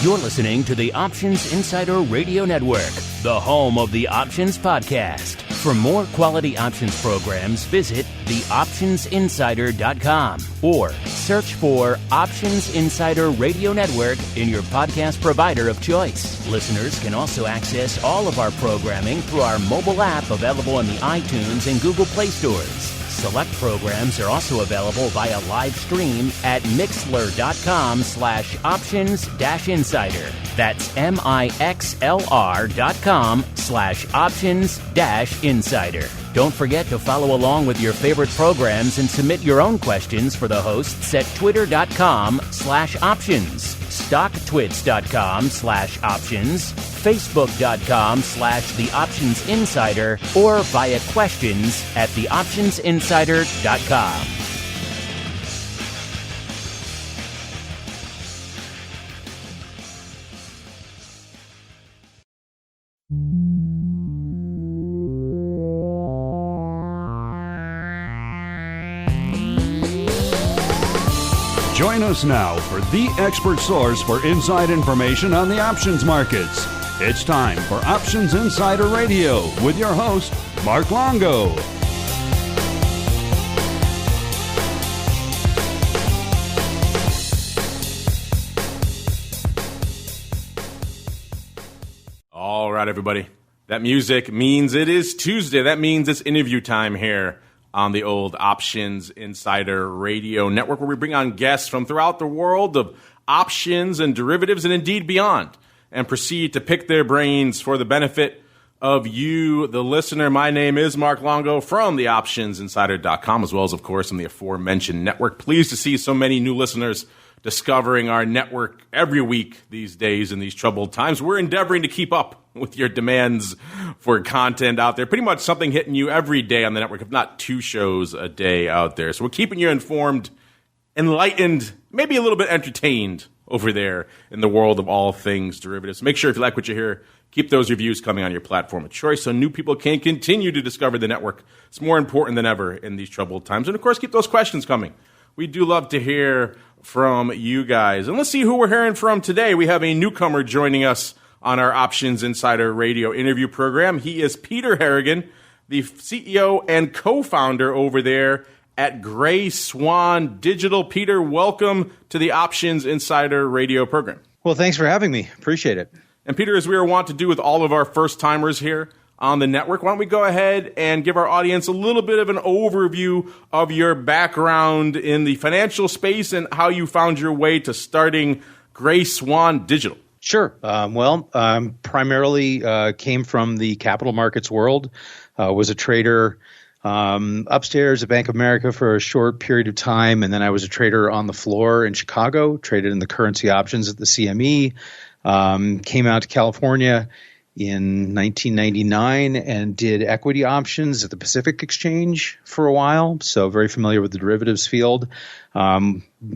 You're listening to the Options Insider Radio Network, the home of the Options Podcast. For more quality options programs, visit theoptionsinsider.com or search for Options Insider Radio Network in your podcast provider of choice. Listeners can also access all of our programming through our mobile app available in the iTunes and Google Play stores. Select programs are also available via live stream at mixlr.com/options-insider. That's mixlr.com/options-insider. Don't forget to follow along with your favorite programs and submit your own questions for the hosts at twitter.com/options, stocktwits.com/options, facebook.com/theoptionsinsider, or via questions at theoptionsinsider.com. Join us now for the expert source for inside information on the options markets. It's time for Options Insider Radio with your host, Mark Longo. All right, everybody. That music means it is Tuesday. That means it's interview time here on the old Options Insider Radio Network, where we bring on guests from throughout the world of options and derivatives and indeed beyond, and proceed to pick their brains for the benefit of you, the listener. My name is Mark Longo from the optionsinsider.com, as well as, of course, on the aforementioned network. Pleased to see so many new listeners discovering our network every week these days in these troubled times. We're endeavoring to keep up with your demands for content out there. Pretty much something hitting you every day on the network, if not 2 shows a day out there. So we're keeping you informed, enlightened, maybe a little bit entertained over there in the world of all things derivatives. Make sure if you like what you hear, keep those reviews coming on your platform of choice so new people can continue to discover the network. It's more important than ever in these troubled times. And, of course, keep those questions coming. We do love to hear from you guys. And let's see who we're hearing from today. We have a newcomer joining us on our Options Insider Radio interview program. He is Peter Harrigan, the CEO and co-founder over there at Swan Digital. Peter, welcome to the Options Insider Radio program. Well, thanks for having me. Appreciate it. And Peter, as we are wont to do with all of our first-timers here on the network, why don't we go ahead and give our audience a little bit of an overview of your background in the financial space and how you found your way to starting Swan Digital. Sure. Primarily came from the capital markets world, was a trader upstairs at Bank of America for a short period of time, and then I was a trader on the floor in Chicago, traded in the currency options at the CME, came out to California in 1999 and did equity options at the Pacific Exchange for a while, so very familiar with the derivatives field.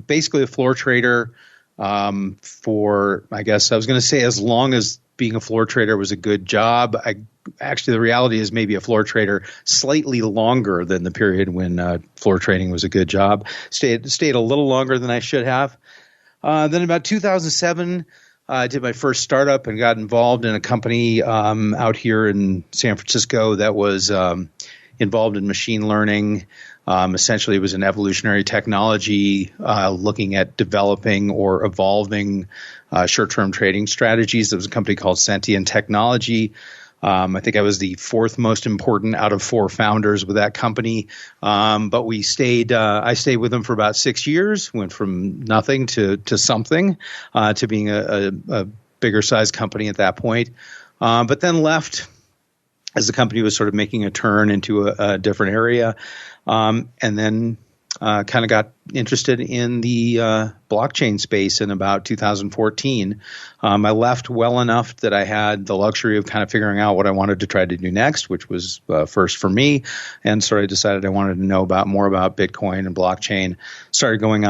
Basically a floor trader for, I guess I was going to say, as long as being a floor trader was a good job. Actually, the reality is maybe a floor trader slightly longer than the period when floor trading was a good job. Stayed a little longer than I should have. Then about 2007, I did my first startup and got involved in a company out here in San Francisco that was involved in machine learning. Essentially, it was an evolutionary technology looking at developing or evolving short-term trading strategies. There was a company called Sentient Technology. I think I was the 4th most important out of 4 founders with that company. But I stayed with them for about 6 years, went from nothing to something, to being a bigger sized company at that point. But then left as the company was sort of making a turn into a different area. And then kind of got interested in the blockchain space in about 2014. I left well enough that I had the luxury of kind of figuring out what I wanted to try to do next, which was first for me. And so I decided I wanted to know more about Bitcoin and blockchain. Started going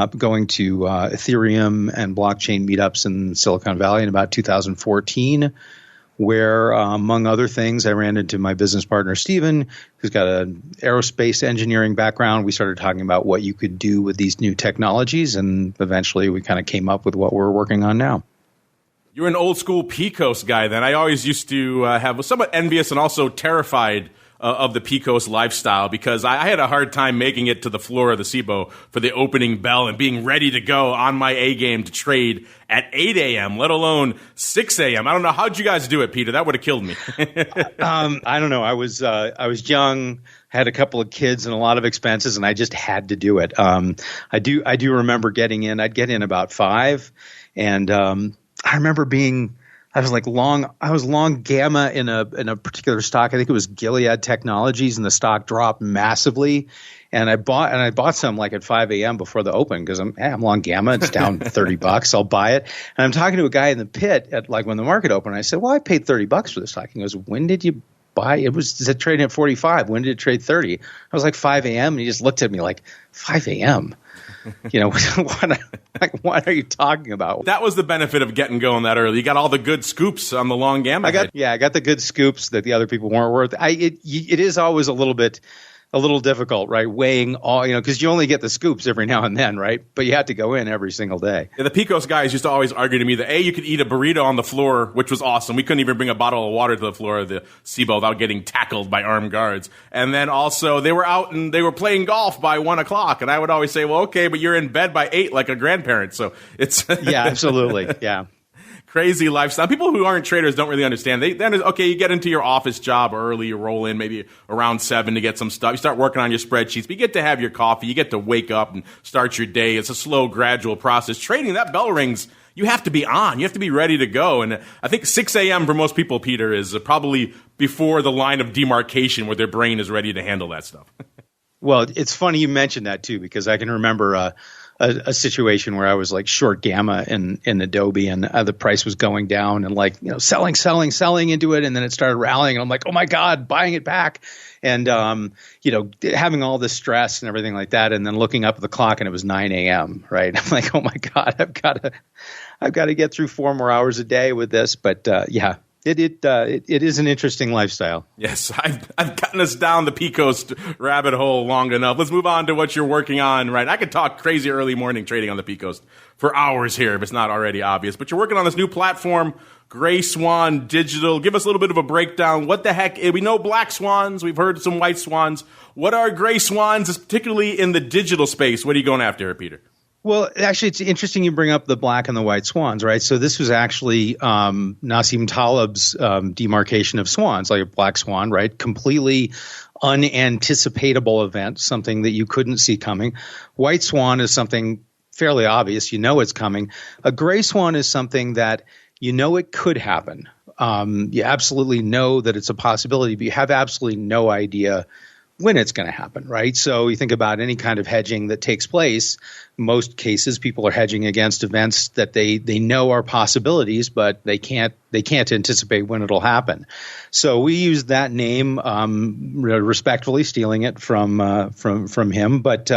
to Ethereum and blockchain meetups in Silicon Valley in about 2014. Where, among other things, I ran into my business partner, Steven, who's got an aerospace engineering background. We started talking about what you could do with these new technologies, and eventually we kind of came up with what we're working on now. You're an old school Pecos guy then. I always used to was somewhat envious and also terrified of the Pecos lifestyle because I had a hard time making it to the floor of the SIBO for the opening bell and being ready to go on my A game to trade at 8 a.m., let alone 6 a.m. I don't know. How'd you guys do it, Peter? That would have killed me. I don't know. I was young, had a couple of kids and a lot of expenses, and I just had to do it. I do remember getting in. I'd get in about 5, and I remember I was long gamma in a particular stock. I think it was Gilead Technologies, and the stock dropped massively. And I bought some like at 5 a.m. before the open because I'm long gamma. It's down $30. I'll buy it. And I'm talking to a guy in the pit at like when the market opened. I said, "Well, I paid $30 for this stock." He goes, "When did you buy it? Is it trading at 45? When did it trade 30?" I was like 5 a.m. And he just looked at me like 5 a.m. What are you talking about? That was the benefit of getting going that early. You got all the good scoops on the long gamma. I got the good scoops that the other people weren't worth. It is always a little difficult, right? Weighing all, because you only get the scoops every now and then, right? But you have to go in every single day. Yeah, the Pecos guys used to always argue to me that you could eat a burrito on the floor, which was awesome. We couldn't even bring a bottle of water to the floor of the SIBO without getting tackled by armed guards. And then also they were out and they were playing golf by 1 o'clock. And I would always say, well, okay, but you're in bed by 8 like a grandparent. So it's yeah, absolutely, yeah. Crazy lifestyle. People who aren't traders don't really understand. You get into your office job early, you roll in maybe around 7 to get some stuff. You start working on your spreadsheets, but you get to have your coffee. You get to wake up and start your day. It's a slow, gradual process. Trading, that bell rings, you have to be on. You have to be ready to go. And I think 6 a.m. for most people, Peter, is probably before the line of demarcation where their brain is ready to handle that stuff. Well, it's funny you mentioned that too, because I can remember a situation where I was like short gamma in Adobe, and the price was going down, and selling into it, and then it started rallying, and I'm like, oh my God, buying it back, and having all this stress and everything like that, and then looking up at the clock and it was 9 a.m. Right? I'm like, oh my God, I've got to get through 4 more hours a day with this, but yeah. It is an interesting lifestyle. Yes, I've gotten us down the Pecos rabbit hole long enough. Let's move on to what you're working on, right? I could talk crazy early morning trading on the Pecos for hours here if it's not already obvious. But you're working on this new platform, Gray Swan Digital. Give us a little bit of a breakdown. What the heck? We know black swans. We've heard some white swans. What are gray swans, particularly in the digital space? What are you going after here, Peter? Well, actually, it's interesting you bring up the black and the white swans, right? So this was actually Nassim Taleb's demarcation of swans, like a black swan, right? Completely unanticipatable event, something that you couldn't see coming. White swan is something fairly obvious. You know it's coming. A gray swan is something that you know it could happen. You absolutely know that it's a possibility, but you have absolutely no idea when it's going to happen, right? So you think about any kind of hedging that takes place. Most cases, people are hedging against events that they know are possibilities, but they can't anticipate when it'll happen. So we use that name, respectfully stealing it from him. But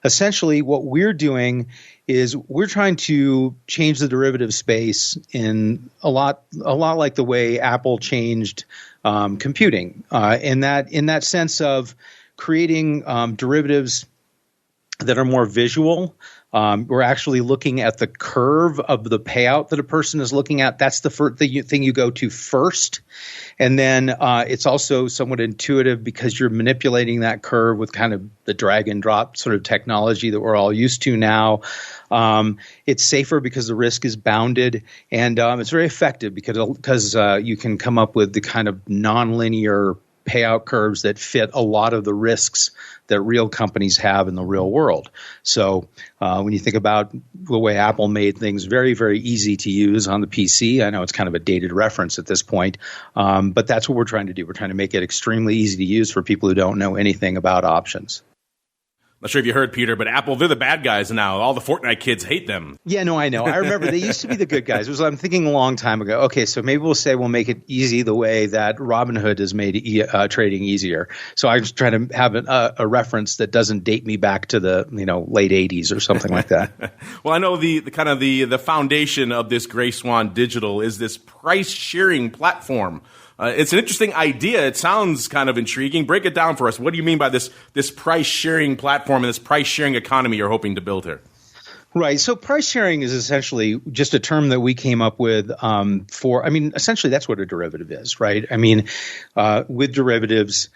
essentially, what we're doing is we're trying to change the derivative space in a lot like the way Apple changed computing, in that sense of creating derivatives that are more visual. We're actually looking at the curve of the payout that a person is looking at. That's the thing you go to first. And then it's also somewhat intuitive because you're manipulating that curve with kind of the drag and drop sort of technology that we're all used to now. It's safer because the risk is bounded, and it's very effective because you can come up with the kind of nonlinear payout curves that fit a lot of the risks that real companies have in the real world. So when you think about the way Apple made things very, very easy to use on the PC, I know it's kind of a dated reference at this point, but that's what we're trying to do. We're trying to make it extremely easy to use for people who don't know anything about options. Not sure if you heard, Peter, but Apple, they're the bad guys now. All the Fortnite kids hate them. Yeah, no, I know. I remember they used to be the good guys. I'm thinking a long time ago. Okay, so maybe we'll say we'll make it easy the way that Robinhood has made trading easier. So I'm just trying to have a reference that doesn't date me back to the late 80s or something like that. Well, I know the kind of the foundation of this Gray Swan Digital is this price sharing platform. It's an interesting idea. It sounds kind of intriguing. Break it down for us. What do you mean by this price sharing platform and this price sharing economy you're hoping to build here? Right. So price sharing is essentially just a term that we came up with essentially that's what a derivative is, right? With derivatives,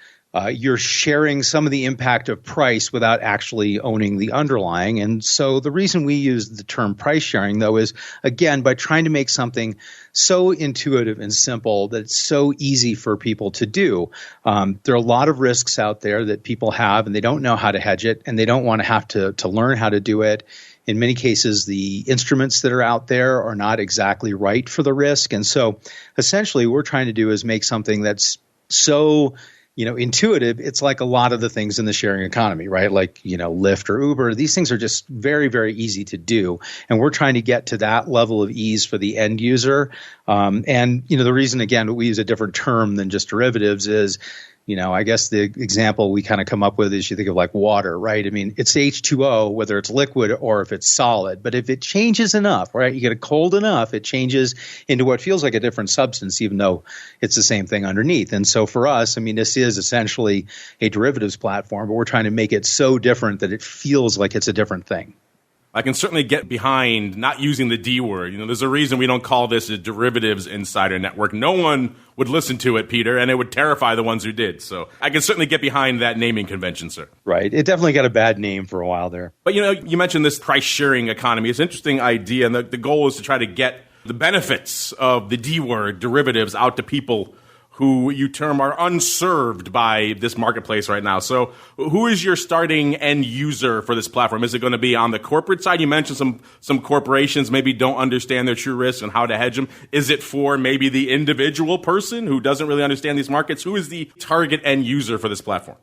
you're sharing some of the impact of price without actually owning the underlying. And so the reason we use the term price sharing, though, is, again, by trying to make something so intuitive and simple that it's so easy for people to do. There are a lot of risks out there that people have, and they don't know how to hedge it, and they don't want to have to learn how to do it. In many cases, the instruments that are out there are not exactly right for the risk. And so essentially what we're trying to do is make something that's so intuitive. It's like a lot of the things in the sharing economy, right? Like, Lyft or Uber. These things are just very, very easy to do. And we're trying to get to that level of ease for the end user. The reason, again, we use a different term than just derivatives is, I guess the example we kind of come up with is you think of like water, right? It's H2O, whether it's liquid or if it's solid. But if it changes enough, right, you get it cold enough, it changes into what feels like a different substance, even though it's the same thing underneath. And so for us, this is essentially a derivatives platform, but we're trying to make it so different that it feels like it's a different thing. I can certainly get behind not using the D word. There's a reason we don't call this a derivatives insider network. No one would listen to it, Peter, and it would terrify the ones who did. So I can certainly get behind that naming convention, sir. Right. It definitely got a bad name for a while there. But, you mentioned this price sharing economy. It's an interesting idea, and the goal is to try to get the benefits of the D word, derivatives, out to people who you term are unserved by this marketplace right now. So who is your starting end user for this platform? Is it going to be on the corporate side? You mentioned some corporations maybe don't understand their true risks and how to hedge them. Is it for maybe the individual person who doesn't really understand these markets? Who is the target end user for this platform?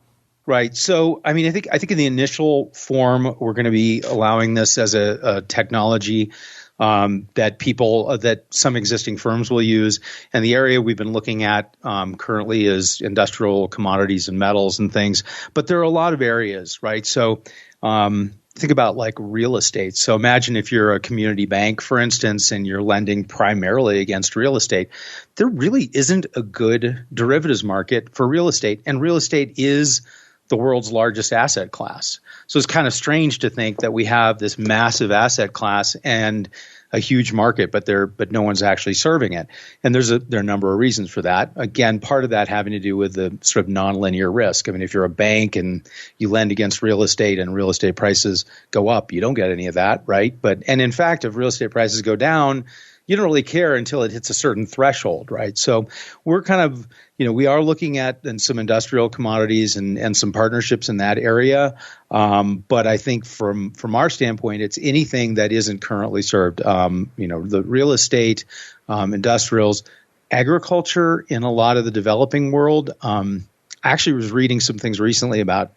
Right. So, I think in the initial form, we're going to be allowing this as a technology that some existing firms will use. And the area we've been looking at currently is industrial commodities and metals and things. But there are a lot of areas, right? So think about like real estate. So imagine if you're a community bank, for instance, and you're lending primarily against real estate. There really isn't a good derivatives market for real estate. And real estate is the world's largest asset class. So it's kind of strange to think that we have this massive asset class and a huge market, but no one's actually serving it. And there are a number of reasons for that. Again, part of that having to do with the sort of nonlinear risk. If you're a bank and you lend against real estate and real estate prices go up, you don't get any of that, right? And in fact, if real estate prices go down, you don't really care until it hits a certain threshold, right? So we're kind of, we are looking at some industrial commodities and some partnerships in that area. But I think from our standpoint, it's anything that isn't currently served. The real estate, industrials, agriculture in a lot of the developing world. I actually was reading some things recently about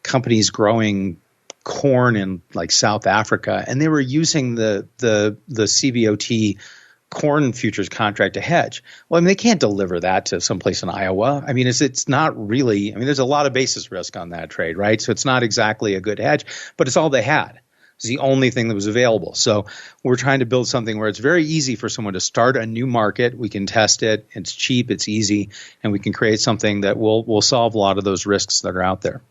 companies growing corn in like South Africa, and they were using the CBOT corn futures contract to hedge. Well, they can't deliver that to someplace in Iowa. It's not really. There's a lot of basis risk on that trade, right? So it's not exactly a good hedge, but it's all they had. It's the only thing that was available. So we're trying to build something where it's very easy for someone to start a new market. We can test it. It's cheap. It's easy, and we can create something that will solve a lot of those risks that are out there.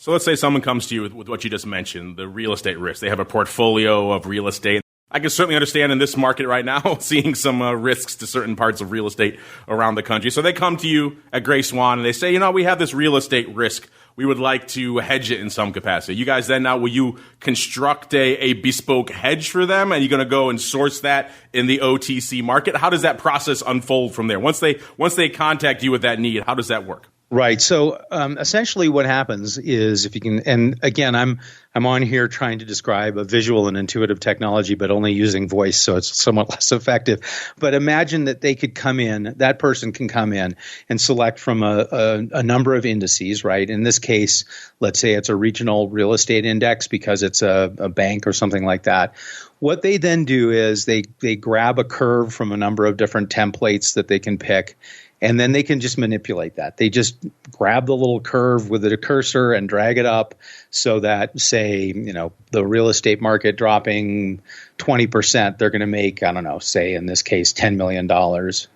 So let's say someone comes to you with what you just mentioned, the real estate risk. They have a portfolio of real estate. I can certainly understand in this market right now seeing some risks to certain parts of real estate around the country. So they come to you at Gray Swan and they say, we have this real estate risk. We would like to hedge it in some capacity. You guys then will you construct a bespoke hedge for them? And you're going to go and source that in the OTC market? How does that process unfold from there? Once they contact you with that need, how does that work? Right. So essentially what happens is if you can, and again, I'm on here trying to describe a visual and intuitive technology, but only using voice, so it's somewhat less effective. But imagine that that person can come in and select from a number of indices, right? In this case, let's say it's a regional real estate index because it's a bank or something like that. What they then do is they grab a curve from a number of different templates that they can pick. And then they can just manipulate that. They just grab the little curve with a cursor and drag it up so that, say, the real estate market dropping 20%, they're going to make, say in this case, $10 million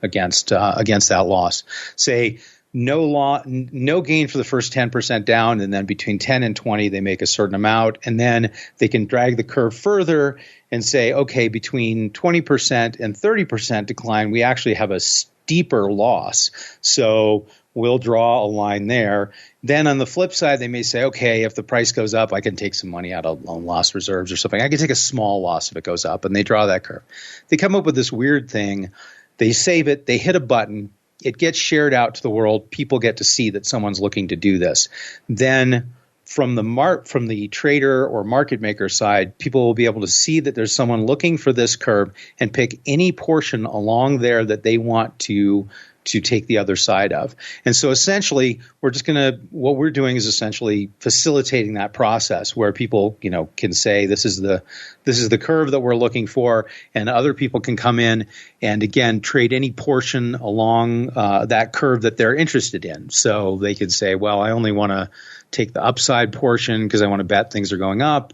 against that loss. Say no gain for the first 10% down, and then between 10 and 20 they make a certain amount, and then they can drag the curve further and say, okay, between 20% and 30% decline, we actually have a steeper loss. So we'll draw a line there. Then on the flip side, they may say, okay, if the price goes up, I can take some money out of loan loss reserves or something. I can take a small loss if it goes up, and they draw that curve. They come up with this weird thing. They save it. They hit a button. It gets shared out to the world. People get to see that someone's looking to do this. Then from the trader or market maker side, people will be able to see that there's someone looking for this curve and pick any portion along there that they want to take the other side of. And so essentially, what we're doing is essentially facilitating that process where people, can say this is the curve that we're looking for, and other people can come in and again trade any portion along that curve that they're interested in. So they could say, well, I only want to take the upside portion because I want to bet things are going up,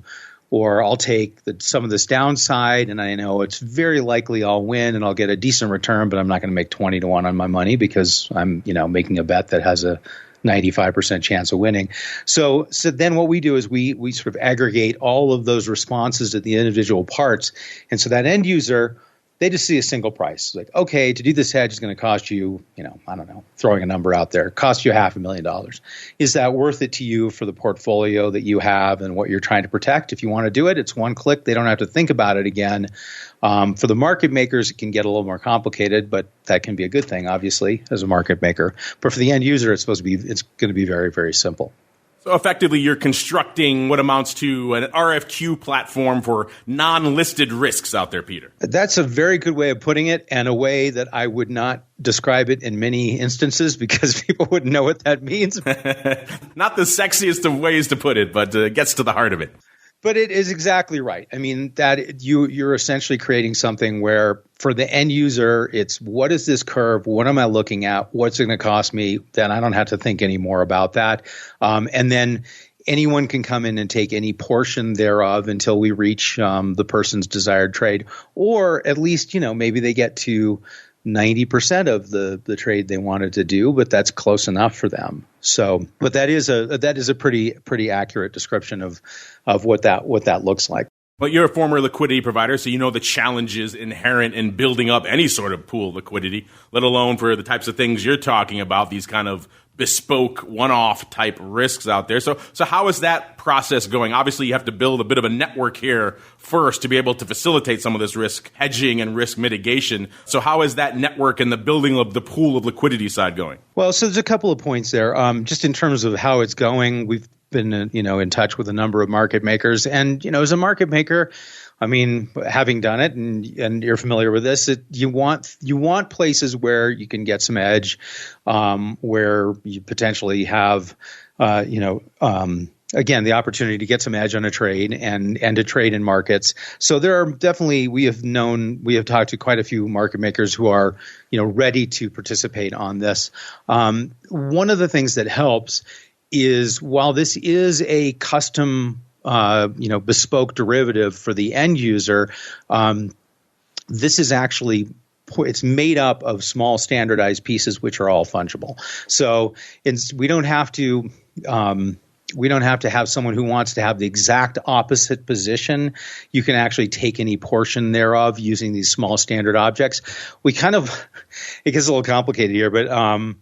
or I'll take some of this downside and I know it's very likely I'll win and I'll get a decent return, but I'm not going to make 20 to 1 on my money because I'm, making a bet that has a 95% chance of winning. So then what we do is we sort of aggregate all of those responses to the individual parts. And so that end user, they just see a single price. Like, okay, to do this hedge is going to cost you, I don't know, throwing a number out there, cost you $500,000. Is that worth it to you for the portfolio that you have and what you're trying to protect? If you want to do it, it's one click. They don't have to think about it again. For the market makers, it can get a little more complicated, but that can be a good thing, obviously, as a market maker. But for the end user, it's going to be very, very simple. So effectively, you're constructing what amounts to an RFQ platform for non-listed risks out there, Peter. That's a very good way of putting it, and a way that I would not describe it in many instances because people wouldn't know what that means. Not the sexiest of ways to put it, but it gets to the heart of it. But it is exactly right. I mean, that you're essentially creating something where for the end user, it's what is this curve? What am I looking at? What's it going to cost me? Then I don't have to think any more about that. And then anyone can come in and take any portion thereof until we reach the person's desired trade, or at least, maybe they get to 90% of the trade they wanted to do, but that's close enough for them. So, but that is a pretty accurate description of what that looks like. But you're a former liquidity provider, so you know the challenges inherent in building up any sort of pool liquidity, let alone for the types of things you're talking about, these kind of bespoke, one-off type risks out there. So how is that process going? Obviously, you have to build a bit of a network here first to be able to facilitate some of this risk hedging and risk mitigation. So how is that network and the building of the pool of liquidity side going? Well, so there's a couple of points there. Just in terms of how it's going, we've been in touch with a number of market makers, and as a market maker, I mean, having done it, and you're familiar with this, you want places where you can get some edge, where you potentially have, again, the opportunity to get some edge on a trade and to trade in markets. So there are definitely, we have talked to quite a few market makers who are, ready to participate on this. One of the things that helps is while this is a custom bespoke derivative for the end user, this is actually it's made up of small standardized pieces which are all fungible. So we don't have to have someone who wants to have the exact opposite position. You can actually take any portion thereof using these small standard objects. It gets a little complicated here, but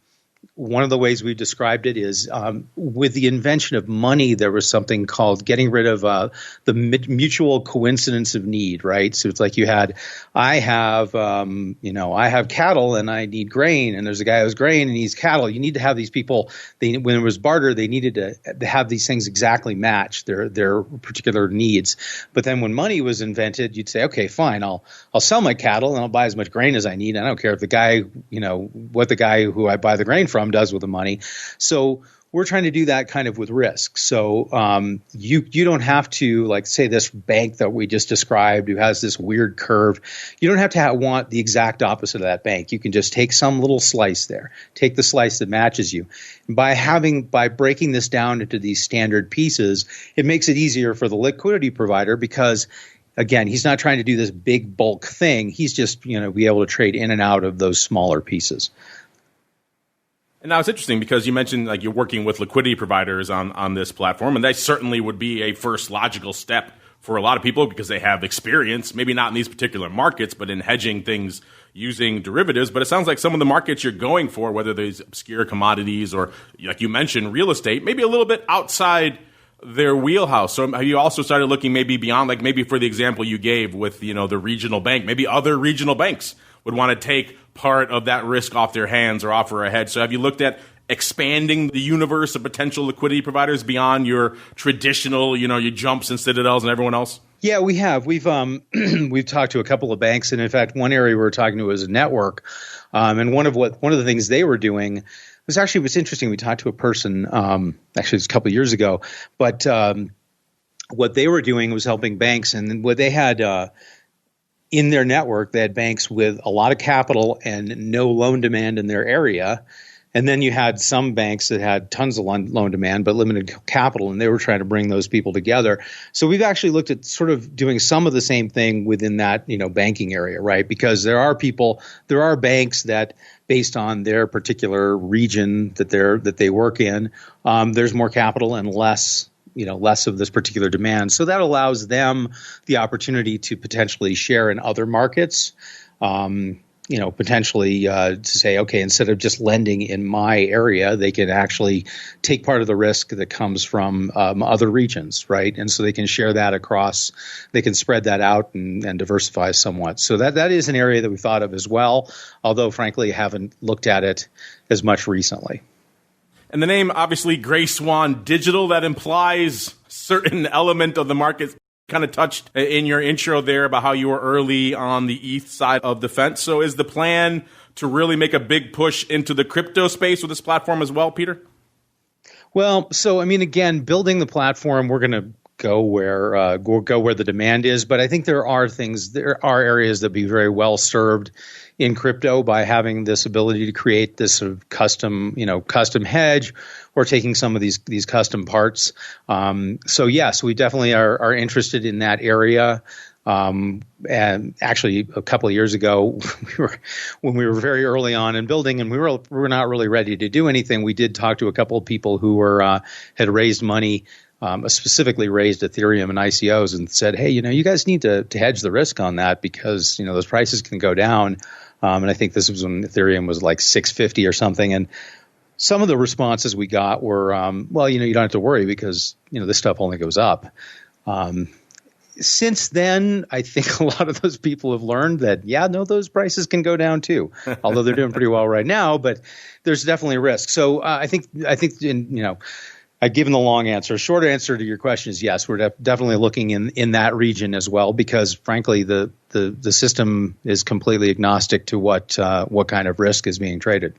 one of the ways we described it is with the invention of money, there was something called getting rid of the mutual coincidence of need, right? So it's like I have cattle and I need grain, and there's a guy who has grain and needs cattle. You need to have these people. When there was barter, they needed to have these things exactly match their particular needs. But then when money was invented, you'd say, okay, fine, I'll sell my cattle and I'll buy as much grain as I need. I don't care if the guy, what the guy who I buy the grain from does with the money. So we're trying to do that kind of with risk. So you don't have to, like, say this bank that we just described who has this weird curve. You don't have to want the exact opposite of that bank. You can just take some little slice there. Take the slice that matches you. And by breaking this down into these standard pieces, it makes it easier for the liquidity provider because, again, he's not trying to do this big bulk thing. He's just be able to trade in and out of those smaller pieces. And now it's interesting because you mentioned like you're working with liquidity providers on this platform, and that certainly would be a first logical step for a lot of people because they have experience, maybe not in these particular markets, but in hedging things using derivatives. But it sounds like some of the markets you're going for, whether these obscure commodities or, like you mentioned, real estate, maybe a little bit outside their wheelhouse. So have you also started looking maybe beyond, like maybe for the example you gave with, the regional bank, maybe other regional banks would want to take part of that risk off their hands or offer a hedge. So have you looked at expanding the universe of potential liquidity providers beyond your traditional, your Jumps and Citadels and everyone else? Yeah, we have. We've we've talked to a couple of banks, and in fact, one area we were talking to was a network. And one of the things they were doing was interesting. We talked to a person, actually, it's a couple of years ago, but what they were doing was helping banks, and what they had in their network, they had banks with a lot of capital and no loan demand in their area. And then you had some banks that had tons of loan demand but limited capital, and they were trying to bring those people together. So we've actually looked at sort of doing some of the same thing within that, banking area, right? Because there are banks that, based on their particular region that they work in, there's more capital and less of this particular demand. So that allows them the opportunity to potentially share in other markets. Potentially to say, okay, instead of just lending in my area, they can actually take part of the risk that comes from other regions, right? And so they can share that across, they can spread that out and diversify somewhat. So that is an area that we thought of as well, although frankly haven't looked at it as much recently. And the name, obviously, Gray Swan Digital, that implies certain element of the market. Kind of touched in your intro there about how you were early on the ETH side of the fence. So is the plan to really make a big push into the crypto space with this platform as well, Peter? Well, so again, building the platform, we're going to go where the demand is, but I think there are areas that be very well served in crypto by having this ability to create this sort of custom hedge, or taking some of these custom parts. So yes, we definitely are interested in that area. And actually, a couple of years ago, when we were very early on in building, and we were not really ready to do anything, we did talk to a couple of people who had raised money. Specifically raised Ethereum and ICOs, and said, hey, you guys need to hedge the risk on that because, those prices can go down. And I think this was when Ethereum was like 650 or something. And some of the responses we got were, well, you don't have to worry because, this stuff only goes up. Since then, I think a lot of those people have learned that, those prices can go down too, although they're doing pretty well right now, but there's definitely a risk. So I think I've given the long answer. Short answer to your question is yes, we're definitely looking in that region as well, because frankly, the system is completely agnostic to what kind of risk is being traded.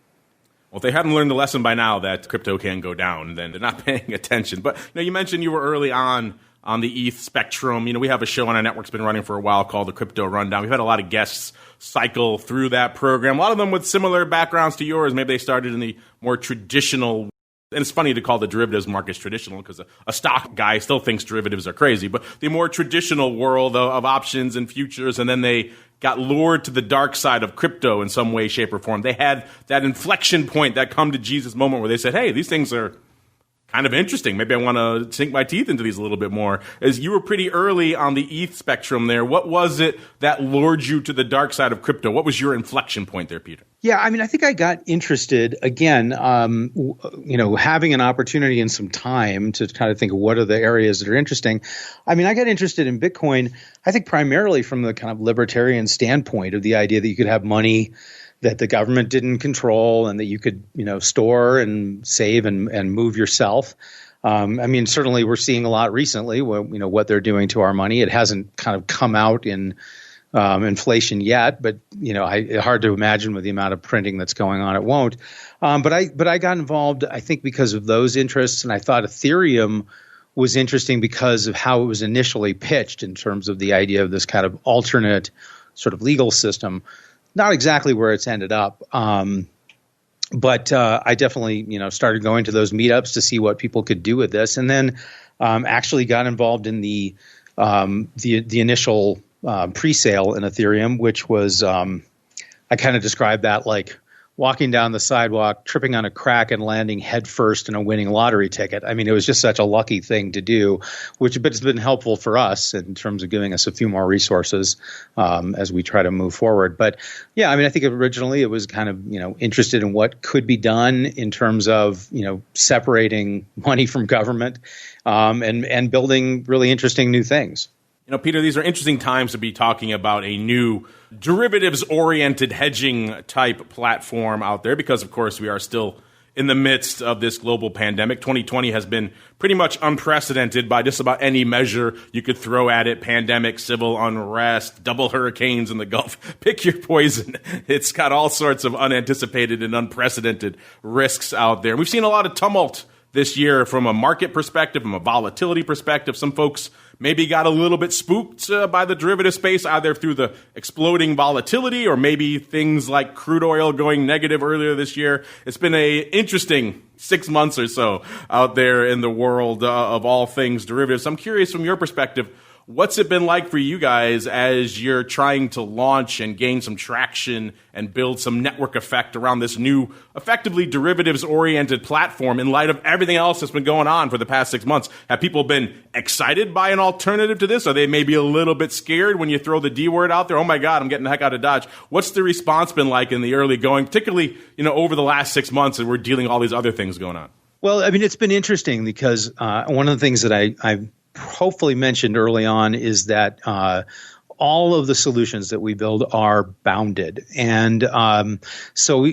Well, if they hadn't learned the lesson by now that crypto can go down, then they're not paying attention. But you mentioned you were early on the ETH spectrum. We have a show on our network that's been running for a while called the Crypto Rundown. We've had a lot of guests cycle through that program, a lot of them with similar backgrounds to yours. Maybe they started in the more traditional. And it's funny to call the derivatives markets traditional because a stock guy still thinks derivatives are crazy, but the more traditional world of options and futures, and then they got lured to the dark side of crypto in some way, shape, or form. They had that inflection point, that come to Jesus moment where they said, hey, these things are kind of interesting. Maybe I want to sink my teeth into these a little bit more. As you were pretty early on the ETH spectrum there, what was it that lured you to the dark side of crypto? What was your inflection point there, Peter? Yeah, I think I got interested, again, having an opportunity and some time to kind of think of what are the areas that are interesting. I got interested in Bitcoin, I think primarily from the kind of libertarian standpoint of the idea that you could have money that the government didn't control and that you could, store and save and move yourself. Certainly we're seeing a lot recently, what they're doing to our money. It hasn't kind of come out in inflation yet, but hard to imagine with the amount of printing that's going on, it won't. But I got involved, I think, because of those interests, and I thought Ethereum was interesting because of how it was initially pitched in terms of the idea of this kind of alternate sort of legal system. Not exactly where it's ended up, but I definitely started going to those meetups to see what people could do with this, and then actually got involved in the initial pre-sale in Ethereum, which was I kind of described that like walking down the sidewalk, tripping on a crack and landing headfirst in a winning lottery ticket. I mean, it was just such a lucky thing to do, but it's been helpful for us in terms of giving us a few more resources as we try to move forward. But yeah, I mean, I think originally it was kind of, interested in what could be done in terms of, separating money from government and building really interesting new things. Peter, these are interesting times to be talking about a new derivatives-oriented hedging type platform out there because, of course, we are still in the midst of this global pandemic. 2020 has been pretty much unprecedented by just about any measure you could throw at it. Pandemic, civil unrest, double hurricanes in the Gulf. Pick your poison. It's got all sorts of unanticipated and unprecedented risks out there. We've seen a lot of tumult this year from a market perspective, from a volatility perspective. Some folks maybe got a little bit spooked by the derivative space, either through the exploding volatility or maybe things like crude oil going negative earlier this year. It's been an interesting 6 months or so out there in the world of all things derivatives. I'm curious from your perspective, what's it been like for you guys as you're trying to launch and gain some traction and build some network effect around this new, effectively derivatives-oriented platform in light of everything else that's been going on for the past 6 months? Have people been excited by an alternative to this? Are they maybe a little bit scared when you throw the D word out there? Oh my God, I'm getting the heck out of Dodge. What's the response been like in the early going, particularly, over the last 6 months and we're dealing with all these other things going on? Well, I mean, it's been interesting because one of the things that I hopefully mentioned early on is that all of the solutions that we build are bounded. And so,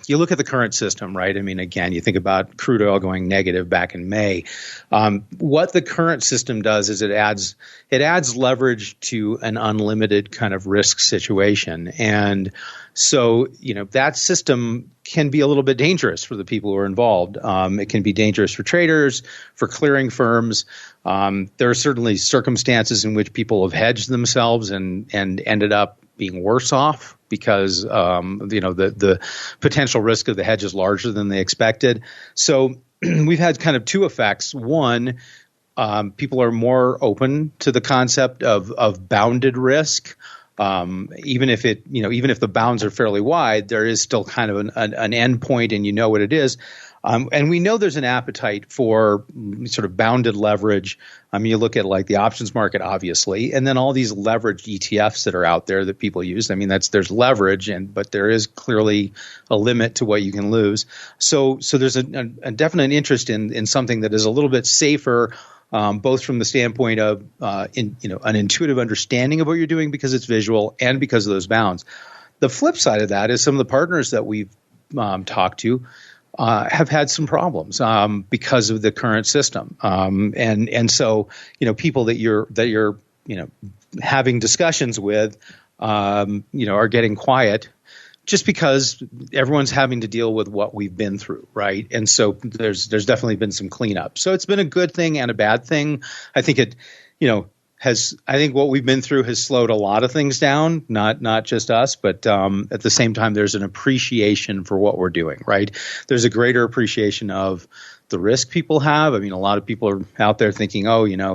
you look at the current system, right? I mean, again, you think about crude oil going negative back in May. What the current system does is it adds leverage to an unlimited kind of risk situation. And so, that system can be a little bit dangerous for the people who are involved. It can be dangerous for traders, for clearing firms. There are certainly circumstances in which people have hedged themselves and ended up being worse off because the potential risk of the hedge is larger than they expected. So we've had kind of two effects. One, people are more open to the concept of bounded risk. Even if the bounds are fairly wide, there is still kind of an end point, and you know what it is. And we know there's an appetite for sort of bounded leverage. I mean, you look at like the options market, obviously, and then all these leveraged ETFs that are out there that people use. I mean, there's leverage, but there is clearly a limit to what you can lose. So there's a definite interest in something that is a little bit safer. Both from the standpoint of an intuitive understanding of what you're doing because it's visual and because of those bounds. The flip side of that is some of the partners that we've talked to have had some problems because of the current system, and so people that you're having discussions with are getting quiet. Just because everyone's having to deal with what we've been through, right? And so there's definitely been some cleanup. So it's been a good thing and a bad thing. I think I think what we've been through has slowed a lot of things down, not just us, but at the same time, there's an appreciation for what we're doing, right? There's a greater appreciation of the risk people have. I mean, a lot of people are out there thinking,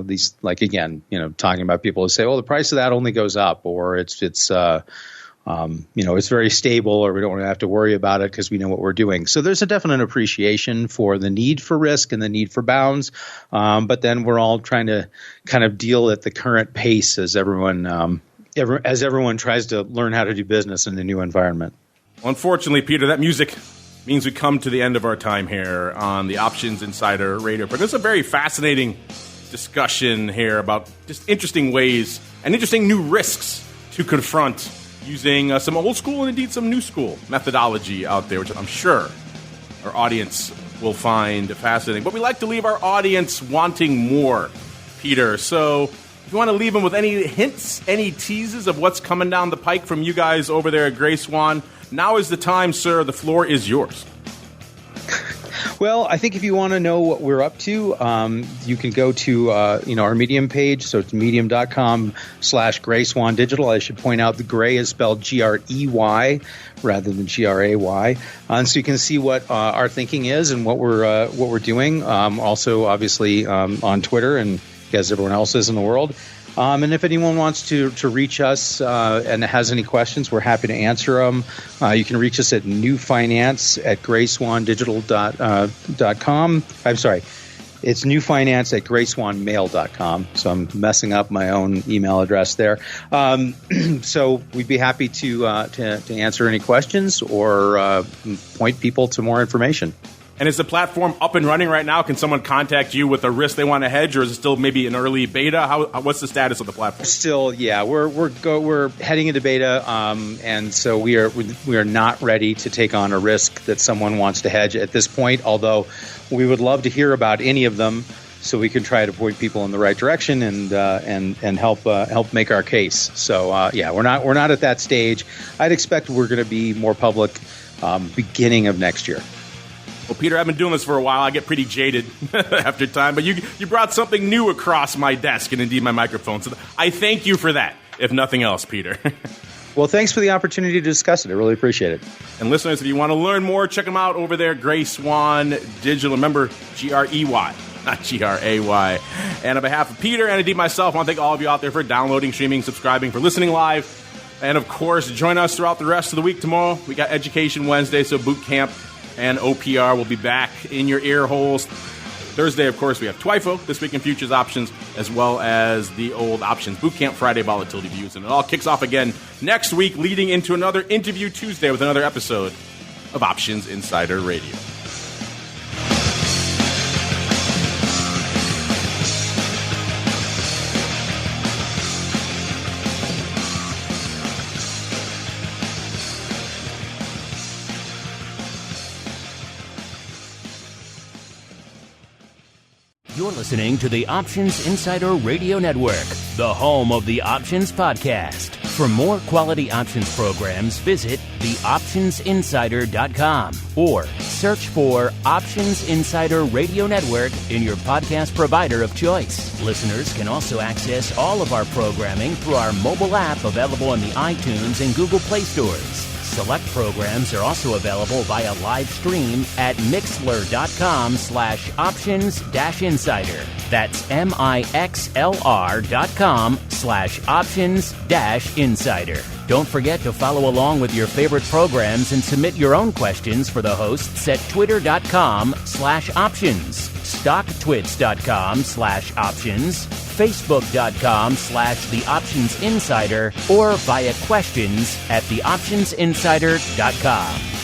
these, like, again, talking about people who say, the price of that only goes up, or it's very stable, or we don't have to worry about it because we know what we're doing. So there's a definite appreciation for the need for risk and the need for bounds. But then we're all trying to kind of deal at the current pace as everyone tries to learn how to do business in the new environment. Well, unfortunately, Peter, that music means we come to the end of our time here on the Options Insider Radio. But it's a very fascinating discussion here about just interesting ways and interesting new risks to confront using some old school and indeed some new school methodology out there, which I'm sure our audience will find fascinating. But we like to leave our audience wanting more, Peter. So if you want to leave them with any hints, any teases of what's coming down the pike from you guys over there at Gray Swan, now is the time, sir. The floor is yours. Well, I think if you want to know what we're up to, you can go to our Medium page. So it's medium.com/Gray Swan Digital. I should point out the Gray is spelled Grey rather than Gray. And so you can see what our thinking is and what we're doing. Also, obviously, on Twitter and as everyone else is in the world. And if anyone wants to reach us and has any questions, we're happy to answer them. You can reach us at newfinance@grayswandigital.com. I'm sorry. It's newfinance@grayswanmail.com. So I'm messing up my own email address there. So we'd be happy to answer any questions or point people to more information. And is the platform up and running right now? Can someone contact you with a risk they want to hedge, or is it still maybe an early beta? What's the status of the platform? Still, yeah, we're heading into beta, and so we are not ready to take on a risk that someone wants to hedge at this point. Although we would love to hear about any of them, so we can try to point people in the right direction and help make our case. So yeah, we're not at that stage. I'd expect we're going to be more public beginning of next year. Well, Peter, I've been doing this for a while. I get pretty jaded after time, but you brought something new across my desk and indeed my microphone. So I thank you for that, if nothing else, Peter. Well, thanks for the opportunity to discuss it. I really appreciate it. And listeners, if you want to learn more, check them out over there, Gray Swan Digital. Remember, Grey, not Gray. And on behalf of Peter and indeed myself, I want to thank all of you out there for downloading, streaming, subscribing, for listening live. And, of course, join us throughout the rest of the week tomorrow. We got Education Wednesday, so boot camp and OPR will be back in your ear holes. Thursday, of course, we have TWIFO, This Week in Futures Options, as well as the old Options Bootcamp Friday Volatility Views. And it all kicks off again next week, leading into another Interview Tuesday with another episode of Options Insider Radio. You're listening to the Options Insider Radio Network, the home of the Options Podcast. For more quality options programs, visit theoptionsinsider.com or search for Options Insider Radio Network in your podcast provider of choice. Listeners can also access all of our programming through our mobile app available in the iTunes and Google Play stores. Select programs are also available via live stream at mixlr.com/options-insider. That's mixlr.com/options-insider. Don't forget to follow along with your favorite programs and submit your own questions for the hosts at twitter.com/options, stocktwits.com/options, facebook.com/theoptionsinsider, or via questions@theoptionsinsider.com.